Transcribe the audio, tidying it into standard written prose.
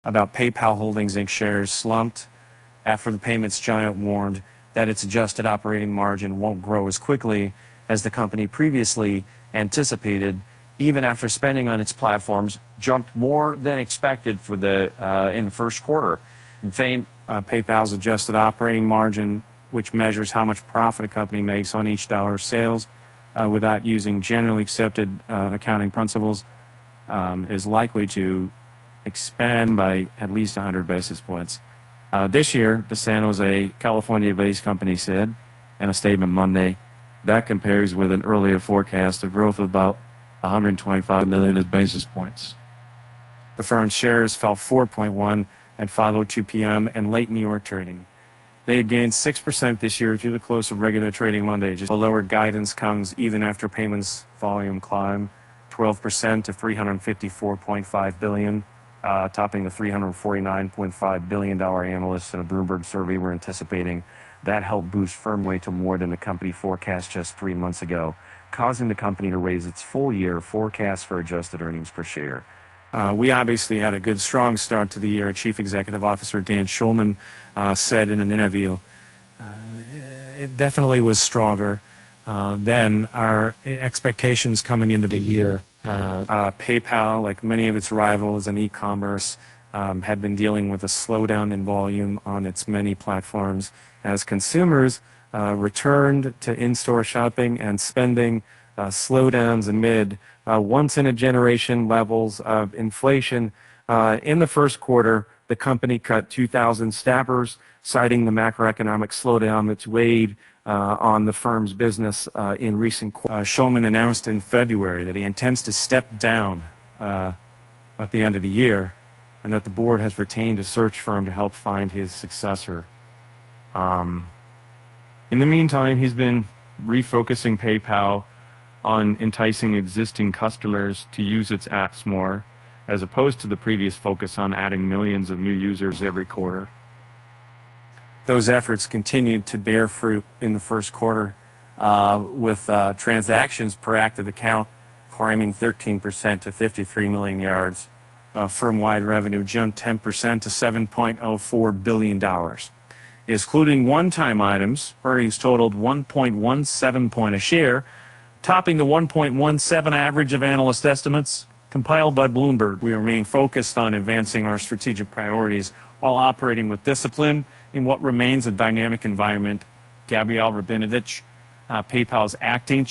about PayPal Holdings Inc. shares slumped after the payments giant warned that its adjusted operating margin won't grow as quickly as the company previously anticipated, even after spending on its platforms jumped more than expected in the first quarter. In fact, PayPal's adjusted operating margin, which measures how much profit a company makes on each dollar of sales without using generally accepted accounting principles, is likely to expand by at least 100 basis points. This year, the San Jose, California-based company said in a statement Monday that compares with an earlier forecast of growth of about 125 million basis points. The firm's shares fell 4.1 at 5:02 p.m. and late New York trading. They had gained 6% this year through the close of regular trading Monday. Just a lower guidance comes even after payments volume climbed 12% to $354.5 billion, topping the $349.5 billion analysts in a Bloomberg survey were anticipating. That helped boost firm weight to more than the company forecast just 3 months ago, causing the company to raise its full-year forecast for adjusted earnings per share. We obviously had a good, strong start to the year. Chief Executive Officer Dan Schulman said in an interview, it definitely was stronger than our expectations coming into the year. PayPal, like many of its rivals in e-commerce, had been dealing with a slowdown in volume on its many platforms as consumers returned to in-store shopping and spending slowdowns amid once-in-a-generation levels of inflation. In the first quarter, the company cut 2,000 staffers, citing the macroeconomic slowdown that's weighed on the firm's business in recent quarters. Schulman announced in February that he intends to step down at the end of the year, and that the board has retained a search firm to help find his successor. In the meantime, he's been refocusing PayPal on enticing existing customers to use its apps more, as opposed to the previous focus on adding millions of new users every quarter. Those efforts continued to bear fruit in the first quarter, with transactions per active account climbing 13% to 53 million yards. Firm-wide revenue jumped 10% to $7.04 billion. Excluding one-time items, earnings totaled 1.17 point a share, topping the 1.17 average of analyst estimates compiled by Bloomberg. We remain focused on advancing our strategic priorities while operating with discipline in what remains a dynamic environment. Gabrielle Rabinovich, PayPal's acting